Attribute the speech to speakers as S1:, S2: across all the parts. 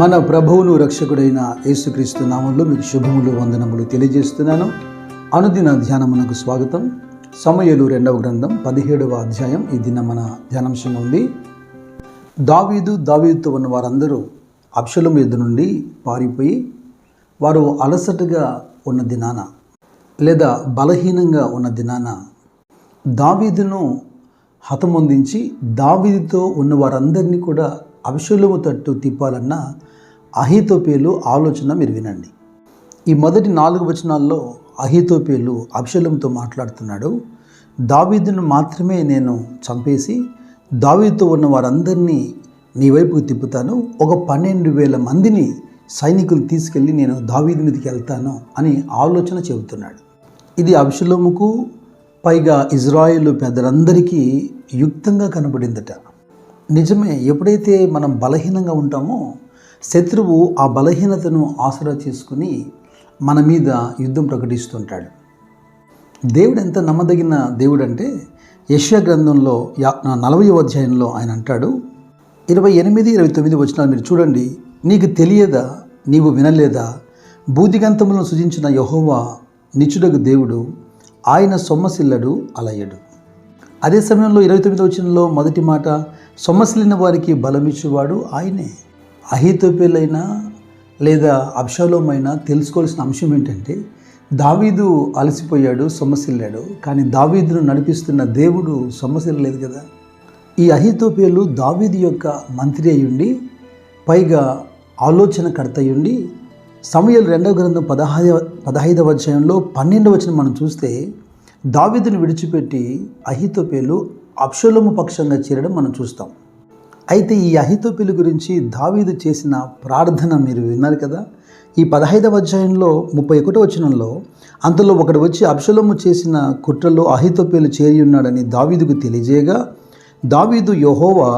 S1: మన ప్రభువును రక్షకుడైన యేసుక్రీస్తు నామంలో మీకు శుభములు వందనములు తెలియజేస్తున్నాను. అనుదిన ధ్యానమునకు స్వాగతం. సమూయేలు 2వ గ్రంథం 17వ అధ్యాయం ఈ దిన మన ధ్యానాంశంగా ఉంది. దావీదుతో ఉన్న వారందరూ అబ్షలోము యుద్ధ నుండి పారిపోయి వారు అలసటగా ఉన్న దినాన లేదా బలహీనంగా ఉన్న దినాన దావీదును హతమొందించి దావీదుతో ఉన్న వారందరినీ కూడా అబ్షలోము తట్టు తిప్పాలన్న అహీతోపేలు ఆలోచన మీరు వినండి. ఈ మొదటి 4 వచనాల్లో అహీతోపేలు అబ్షలోముతో మాట్లాడుతున్నాడు. దావీదును మాత్రమే నేను చంపేసి దావీదుతో ఉన్న వారందరినీ నీ వైపుకు తిప్పుతాను, ఒక 12,000 మందిని సైనికులు తీసుకెళ్ళి నేను దావీదు మీదకి వెళ్తాను అని ఆలోచన చెబుతున్నాడు. ఇది అబ్షలోముకు పైగా ఇజ్రాయేలు పెద్దలందరికీ యుక్తంగా కనబడిందట. నిజమే, ఎప్పుడైతే మనం బలహీనంగా ఉంటామో శత్రువు ఆ బలహీనతను ఆసరా చేసుకుని మన మీద యుద్ధం ప్రకటిస్తుంటాడు. దేవుడు ఎంత నమ్మదగిన దేవుడు అంటే యెషయా గ్రంథంలో 40వ అధ్యాయంలో ఆయన అంటాడు, 28, 29 వచనాలు మీరు చూడండి. నీకు తెలియదా, నీవు వినలేదా? భూదిగంతములను సృజించిన యెహోవా నిత్యుడగు దేవుడు, ఆయన సొమ్మసిల్లడు అలయడు. అదే సమయంలో 29వ వచనంలో మొదటి మాట, సొమ్మసిల్లిన వారికి బలమిచ్చేవాడు ఆయనే. అహీతోపేలైనా లేదా అబ్షలోము అయినా తెలుసుకోవాల్సిన అంశం ఏంటంటే, దావీదు అలసిపోయాడు, సొమ్మసిల్లాడు, కానీ దావీదును నడిపిస్తున్న దేవుడు సొమ్మసిల్లలేదు కదా. ఈ అహీతోపేలు దావీదు యొక్క మంత్రి అయ్యుండి పైగా ఆలోచనకర్త అయ్యుండి సమూయేలు 2వ గ్రంథం 15వ అధ్యాయంలో 12వ వచనం మనం చూస్తే దావీదును విడిచిపెట్టి అహీతోపేలు అబ్షలోము పక్షంగా చేరడం మనం చూస్తాం. అయితే ఈ అహీతోపేలు గురించి దావీదు చేసిన ప్రార్థన మీరు విన్నారు కదా. ఈ 15వ అధ్యాయంలో 31వ వచనంలో, అంతలో ఒకడు వచ్చి అబ్షలోము చేసిన కుట్రలో అహీతోపేలు చేరి ఉన్నాడని దావీదుకు తెలియజేయగా, దావీదు యెహోవా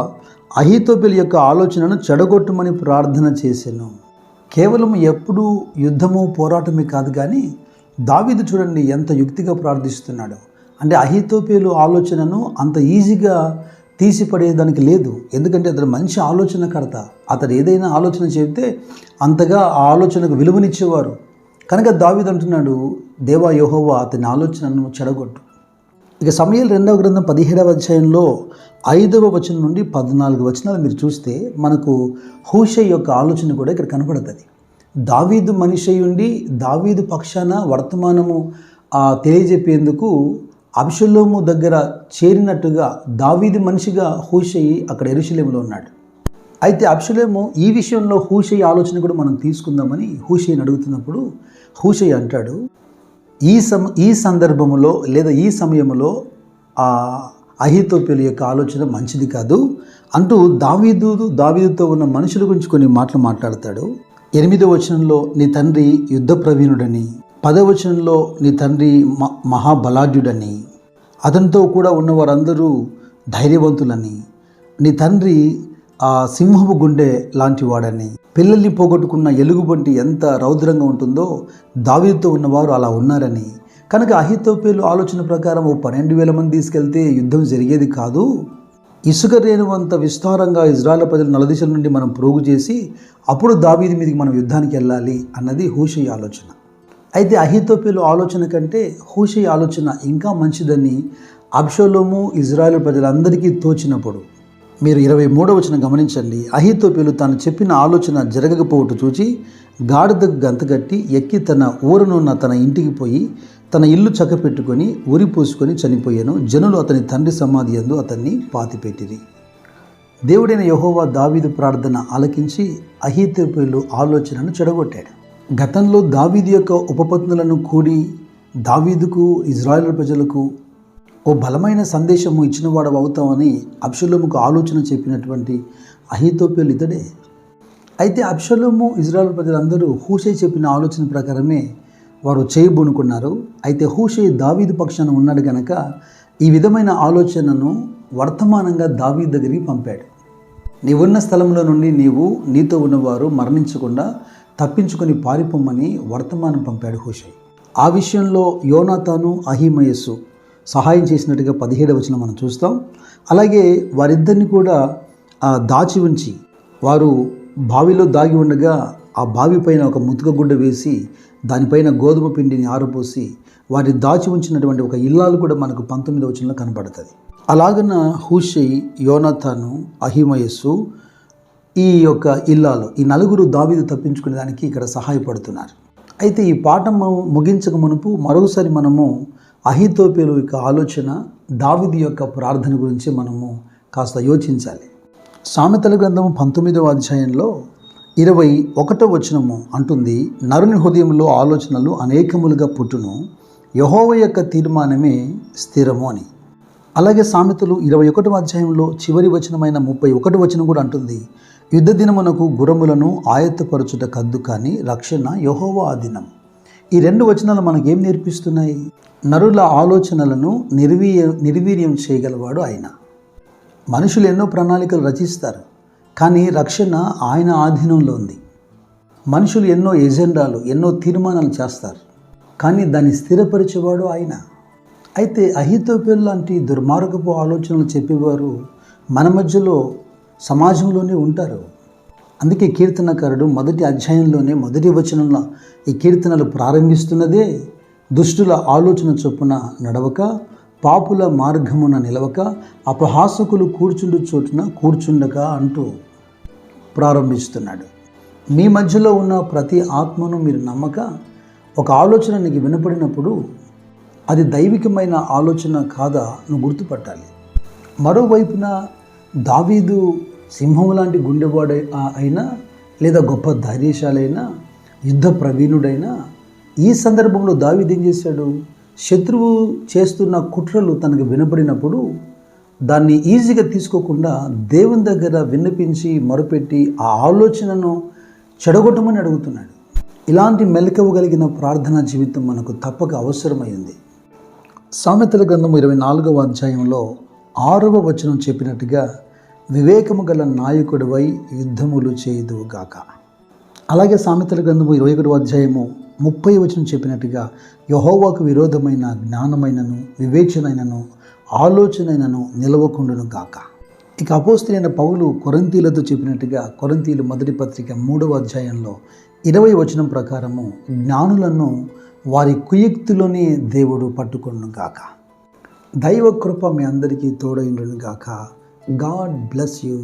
S1: అహీతోపేలు యొక్క ఆలోచనను చెడగొట్టమని ప్రార్థన చేశాను. కేవలం ఎప్పుడూ యుద్ధము పోరాటమే కాదు, కానీ దావీదు చూడండి ఎంత యుక్తిగా ప్రార్థిస్తున్నాడు. అంటే అహీతోపేలు ఆలోచనను అంత ఈజీగా తీసిపడేదానికి లేదు. ఎందుకంటే అతడు మంచి ఆలోచనకర్త. అతడు ఏదైనా ఆలోచన చెబితే అంతగా ఆ ఆలోచనకు విలువనిచ్చేవారు. కనుక దావీదు అంటున్నాడు, దేవా యెహోవా అతని ఆలోచనను చెడగొట్టు. ఇక సమూయేలు 2వ గ్రంథం 17వ అధ్యాయంలో 5వ వచనం నుండి 14 వచనాలు మీరు చూస్తే మనకు హూషై యొక్క ఆలోచన కూడా ఇక్కడ కనపడుతుంది. దావీదు మనిషి ఉండి దావీదు పక్షాన వర్తమానము తెలియజెప్పేందుకు అబ్షలోము దగ్గర చేరినట్టుగా దావీదు మనిషిగా హూషై అక్కడ యెరూషలేములో ఉన్నాడు. అయితే అబ్షలోము ఈ విషయంలో హూషై ఆలోచన కూడా మనం తీసుకుందామని హూషైని అడుగుతున్నప్పుడు హూషై అంటాడు, ఈ సందర్భంలో లేదా ఈ సమయంలో అహీతోపేలు యొక్క ఆలోచన మంచిది కాదు అంటూ దావీదుతో ఉన్న మనుషుల గురించి కొన్ని మాటలు మాట్లాడతాడు. 8వ వచనంలో నీ తండ్రి యుద్ధ ప్రవీణుడని, 10వ వచనంలో నీ తండ్రి మహాబలాఢ్యుడని, అతనితో కూడా ఉన్న వారందరూ ధైర్యవంతులని, నీ తండ్రి సింహపు గుండె లాంటి వాడని, పిల్లల్ని పోగొట్టుకున్న ఎలుగుబంటి ఎంత రౌద్రంగా ఉంటుందో దావీదుతో ఉన్నవారు అలా ఉన్నారని. కనుక అహీతోపేలు ఆలోచన ప్రకారం 12,000 మంది తీసుకెళ్తే యుద్ధం జరిగేది కాదు. ఇసుక రేణువంత విస్తారంగా ఇజ్రాయేల్ ప్రజలు నలుదిశల నుండి మనం ప్రోగు చేసి అప్పుడు దావీదు మీదకి మనం యుద్ధానికి వెళ్ళాలి అన్నది హూషై ఆలోచన. అయితే అహీతోపేలు ఆలోచన కంటే హూషై ఆలోచన ఇంకా మంచిదని అబ్షలోము ఇజ్రాయేల్ ప్రజలందరికీ తోచినప్పుడు మీరు 23వ వచనం గమనించండి. అహీతోపేలు తాను చెప్పిన ఆలోచన జరగకపోవట చూచి గాడిదకు గంతగట్టి ఎక్కి తన ఊరనున్న తన ఇంటికి పోయి తన ఇల్లు చక్కపెట్టుకొని ఉరి పోసుకొని చనిపోయాను. జనులు అతని తండ్రి సమాధి యందు అతన్ని పాతిపెట్టిరి. దేవుడైన యెహోవా దావీదు ప్రార్థన ఆలకించి అహీతోపేలు ఆలోచనను చెడగొట్టాడు. గతంలో దావీదు యొక్క ఉపపత్నులను కూడి దావీదుకు ఇజ్రాయేల్ ప్రజలకు ఓ బలమైన సందేశము ఇచ్చినవాడు అవుతామని అబ్షలోముకు ఆలోచన చెప్పినటువంటి అహీతోపేలు ఇతడే. అయితే అబ్షలోము ఇజ్రాయేల్ ప్రజలందరూ హూషై చెప్పిన ఆలోచన ప్రకారమే వారు చేయబూనుకున్నారు. అయితే హూషై దావీదు పక్షాన ఉన్నాడు గనక ఈ విధమైన ఆలోచనను వర్తమానంగా దావీదు దగ్గరికి పంపాడు. నీవున్న స్థలంలో నుండి నీతో ఉన్నవారు మరణించకుండా తప్పించుకొని పారిపోమ్మని వర్తమానం పంపాడు హూషై. ఆ విషయంలో యోనాతాను అహీమయస్సు సహాయం చేసినట్టుగా 17వ వచనం మనం చూస్తాం. అలాగే వారిద్దరిని కూడా దాచి ఉంచి వారు బావిలో దాగి ఉండగా ఆ బావి పైన ఒక ముతుక గుడ్డ వేసి దానిపైన గోధుమ పిండిని ఆరపోసి వారి దాచి ఉంచినటువంటి ఒక ఇల్లాలు కూడా మనకు 19వ వచనంలో కనబడుతుంది. అలాగన హూషై, యోనాతాను, అహిమయస్సు ఈ యొక్క ఇల్లాలు, ఈ నలుగురు దావీదు తప్పించుకునే దానికి ఇక్కడ సహాయపడుతున్నారు. అయితే ఈ పాఠం ముగించక మునుపు మరోసారి మనము అహీతోపెలు యొక్క ఆలోచన, దావీదు యొక్క ప్రార్థన గురించి మనము కాస్త యోచించాలి. సామెతల గ్రంథము 19వ అధ్యాయంలో 21వ వచనము అంటుంది, నరుని హృదయంలో ఆలోచనలు అనేకములుగా పుట్టును, యెహోవా యొక్క తీర్మానమే స్థిరము అని. అలాగే సామెతలు 21వ అధ్యాయంలో చివరి వచనమైన 31వ వచనం కూడా అంటుంది, యుద్ధ దినమునకు గుర్రములను ఆయత్తపరచుట కద్దు కానీ రక్షణ యెహోవా ఆధీనం. ఈ 2 వచనాలు మనకేం నేర్పిస్తున్నాయి? నరుల ఆలోచనలను నిర్వీర్యం చేయగలవాడు ఆయన. మనుషులు ఎన్నో ప్రణాళికలు రచిస్తారు, కానీ రక్షణ ఆయన ఆధీనంలో ఉంది. మనుషులు ఎన్నో ఎజెండాలు, ఎన్నో తీర్మానాలు చేస్తారు, కానీ దాన్ని స్థిరపరిచేవాడు ఆయన. అయితే అహీతోపెలు లాంటి దుర్మార్గపు ఆలోచనలు చెప్పేవారు మన మధ్యలో, సమాజంలోనే ఉంటారు. అందుకే కీర్తనకారుడు మొదటి అధ్యాయంలోనే మొదటి వచనంలో ఈ కీర్తనలు ప్రారంభిస్తున్నదే దుష్టుల ఆలోచన చొప్పున నడవక, పాపుల మార్గమున నిలవక, అపహాసకులు కూర్చుండు చోటున కూర్చుండక అంటూ ప్రారంభిస్తున్నాడు. మీ మధ్యలో ఉన్న ప్రతి ఆత్మను మీరు నమ్మక, ఒక ఆలోచన నీకు వినపడినప్పుడు అది దైవికమైన ఆలోచన కాదా నువ్వు గుర్తుపట్టాలి. మరోవైపున దావీదు సింహం లాంటి గుండెవాడు అయినా, లేదా గొప్ప ధైర్యశాలైనా, యుద్ధ ప్రవీణుడైనా, ఈ సందర్భంలో దావీదు ఏం చేశాడు? శత్రువు చేస్తున్న కుట్రలు తనకు వినపడినప్పుడు దాన్ని ఈజీగా తీసుకోకుండా దేవుని దగ్గర విన్నపించి మొరపెట్టి ఆ ఆలోచనను చెడగొట్టమని అడుగుతున్నాడు. ఇలాంటి మెలకువగలిగిన ప్రార్థనా జీవితం మనకు తప్పక అవసరమైంది. సామెతల గ్రంథము 24వ అధ్యాయంలో 6వ వచనం చెప్పినట్టుగా, వివేకము గల నాయకుడివై యుద్ధములు చేయుదువుగాక. అలాగే సామెతల గ్రంథము 21వ అధ్యాయము 30వ వచనం చెప్పినట్టుగా, యెహోవాకు విరోధమైన జ్ఞానమైనను వివేచనైనను ఆలోచనైనను నిలవకుండును గాక. ఇక అపోస్తలుడైన పౌలు కొరింథీయులతో చెప్పినట్టుగా కొరింథీయులు మొదటి పత్రిక 3వ అధ్యాయంలో 20వ వచనం ప్రకారము, జ్ఞానులను వారి కుయుక్తిలోనే దేవుడు పట్టుకొనును గాక. దైవ కృప మీ అందరికీ తోడైండును గాక. God bless you.